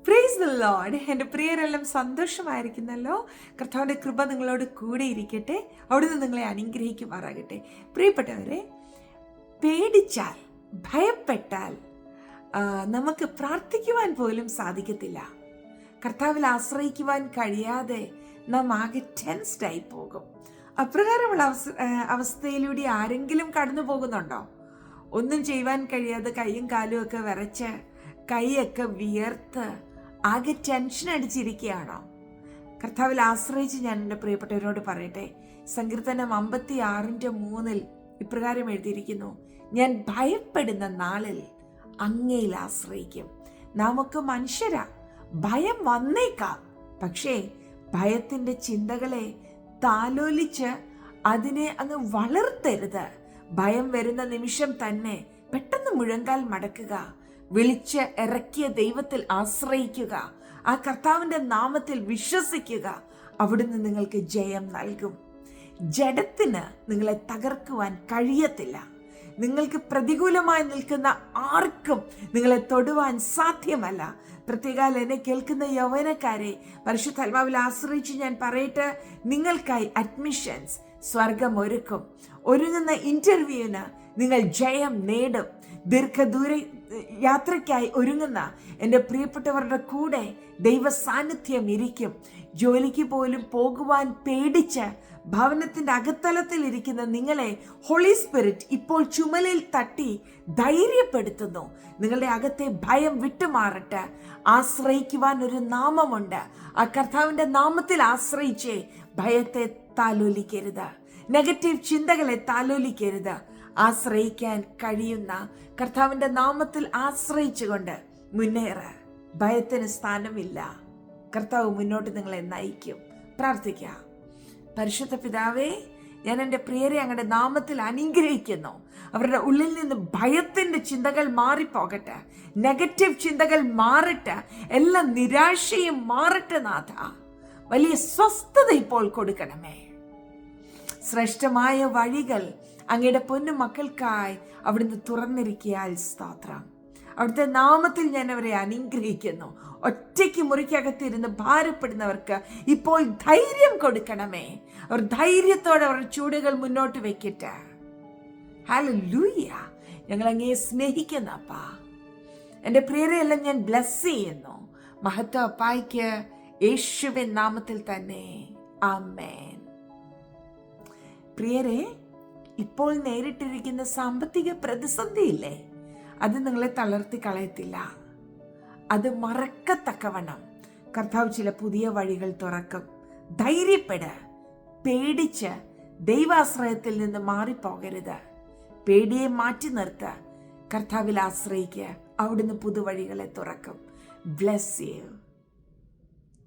Praise the Lord. എൻ്റെ പ്രിയരെല്ലാം സന്തോഷമായിരിക്കുന്നല്ലോ. കർത്താവിൻ്റെ കൃപ നിങ്ങളോട് കൂടെ ഇരിക്കട്ടെ. അവിടുന്ന് നിങ്ങളെ അനുഗ്രഹിക്കുമാറാകട്ടെ. പ്രിയപ്പെട്ടവരെ, പേടിച്ചാൽ, ഭയപ്പെട്ടാൽ നമുക്ക് പ്രാർത്ഥിക്കുവാൻ പോലും സാധിക്കത്തില്ല. കർത്താവിൽ ആശ്രയിക്കുവാൻ കഴിയാതെ നാം ആകെ ടെൻസ്ഡായി പോകും. അപ്രകാരമുള്ള അവസ്ഥയിലൂടെ ആരെങ്കിലും കടന്നു പോകുന്നുണ്ടോ? ഒന്നും ചെയ്യുവാൻ കഴിയാതെ കൈയും കാലും ഒക്കെ വിറച്ച്, കൈയൊക്കെ വിയർത്ത് ആകെ ടെൻഷൻ അടിച്ചിരിക്കുകയാണോ? കർത്താവിൽ ആശ്രയിച്ച് ഞാൻ എൻ്റെ പ്രിയപ്പെട്ടവരോട് പറയട്ടെ, സങ്കീർത്തനം 56:3 ഇപ്രകാരം എഴുതിയിരിക്കുന്നു: ഞാൻ ഭയപ്പെടുന്ന നാളിൽ അങ്ങയിൽ ആശ്രയിക്കും. നാമൊക്കെ മനുഷ്യരാ, ഭയം വന്നേക്കാം. പക്ഷേ ഭയത്തിൻ്റെ ചിന്തകളെ താലോലിച്ച് അതിനെ അങ്ങ് വളർത്തരുത്. ഭയം വരുന്ന നിമിഷം തന്നെ പെട്ടെന്ന് മുഴങ്കാൽ മടക്കുക, വിളിച്ച് ഇറക്കിയ ദൈവത്തിൽ ആശ്രയിക്കുക, ആ കർത്താവിൻ്റെ നാമത്തിൽ വിശ്വസിക്കുക. അവിടുന്ന് നിങ്ങൾക്ക് ജയം നൽകും. ജഡത്തിന് നിങ്ങളെ തകർക്കുവാൻ കഴിയത്തില്ല. നിങ്ങൾക്ക് പ്രതികൂലമായി നിൽക്കുന്ന ആർക്കും നിങ്ങളെ തൊടുവാൻ സാധ്യമല്ല. പ്രത്യേകാൽ എന്നെ കേൾക്കുന്ന യൗവനക്കാരെ, പരിശുദ്ധാത്മാവിൽ ആശ്രയിച്ച് ഞാൻ പറയട്ടെ, നിങ്ങൾക്കായി അഡ്മിഷൻസ് സ്വർഗം ഒരുക്കും. ഒരുങ്ങുന്ന ഇന്റർവ്യൂവിന് നിങ്ങൾ ജയം നേടും. ദീർഘദൂര യാത്രയ്ക്കായി ഒരുങ്ങുന്ന എൻ്റെ പ്രിയപ്പെട്ടവരുടെ കൂടെ ദൈവ സാന്നിധ്യം ഇരിക്കും. ജോലിക്ക് പോലും പോകുവാൻ പേടിച്ച് ഭവനത്തിൻ്റെ അകത്തലത്തിൽ ഇരിക്കുന്ന നിങ്ങളെ ഹോളി സ്പിരിറ്റ് ഇപ്പോൾ ചുമലിൽ തട്ടി ധൈര്യപ്പെടുത്തുന്നു. നിങ്ങളുടെ അകത്തെ ഭയം വിട്ടുമാറട്ടെ. ആശ്രയിക്കുവാൻ ഒരു നാമമുണ്ട്. ആ കർത്താവിൻ്റെ നാമത്തിൽ ആശ്രയിച്ച് ഭയത്തെ താലോലിക്കരുത്, നെഗറ്റീവ് ചിന്തകളെ താലോലിക്കരുത്. ആശ്രയിക്കാൻ കഴിയുന്ന കർത്താവിൻ്റെ നാമത്തിൽ ആശ്രയിച്ചുകൊണ്ട് മുന്നേറ്. ഭയത്തിന് സ്ഥാനമില്ല. കർത്താവ് മുന്നോട്ട് നിങ്ങളെ നയിക്കും. പ്രാർത്ഥിക്കാം. പരിശുദ്ധ പിതാവേ, ഞാൻ എൻ്റെ പ്രിയരെ അങ്ങയുടെ നാമത്തിൽ അനുഗ്രഹിക്കുന്നു. അവരുടെ ഉള്ളിൽ നിന്ന് ഭയത്തിൻ്റെ ചിന്തകൾ മാറിപ്പോകട്ടെ, നെഗറ്റീവ് ചിന്തകൾ മാറട്ടെ, എല്ലാ നിരാശയും മാറട്ടെ. നാഥ, വലിയ സ്വസ്ഥത ഇപ്പോൾ കൊടുക്കണമേ. ശ്രേഷ്ഠമായ വഴികൾ അങ്ങയുടെ പൊന്നു മക്കൾക്കായി അവിടുന്ന് തുറന്നിരിക്കയാൽ സ്തോത്രം. അവിടുത്തെ നാമത്തിൽ ഞാൻ അവരെ അനുഗ്രഹിക്കുന്നു. ഒറ്റയ്ക്ക് മുറിക്കകത്തിരുന്ന് ഭാരപ്പെടുന്നവർക്ക് ഇപ്പോൾ ധൈര്യം കൊടുക്കണമേ. അവർ ധൈര്യത്തോടെ അവരുടെ ചൂടുകൾ മുന്നോട്ട് വെക്കട്ടെ. ഹല്ലേലൂയ. ഞങ്ങൾ അങ്ങയെ സ്നേഹിക്കുന്ന അപ്പാ. എൻ്റെ പ്രിയരെയെല്ലാം ഞാൻ ബ്ലസ് ചെയ്യുന്നു. മഹത്വ അപ്പായ്ക്ക് യേശുവിൻ നാമത്തിൽ തന്നെ. ആമേൻ. പ്രിയരെ, ഇപ്പോൾ നേരിട്ടിരിക്കുന്ന സാമ്പത്തിക പ്രതിസന്ധിയില്ലേ, അത് നിങ്ങളെ തളർത്തി കളയത്തില്ല. അത് മറക്കത്തക്കവണ്ണം കർത്താവ് ചില പുതിയ വഴികൾ തുറക്കും. ധൈര്യപ്പെട്. പേടിച്ച് ദൈവാശ്രയത്തിൽ നിന്ന് മാറിപ്പോകരുത്. പേടിയെ മാറ്റി നിർത്ത്. കർത്താവിൽ ആശ്രയിക്കുക. അവിടുന്ന് പുതുവഴികളെ തുറക്കും. Bless you.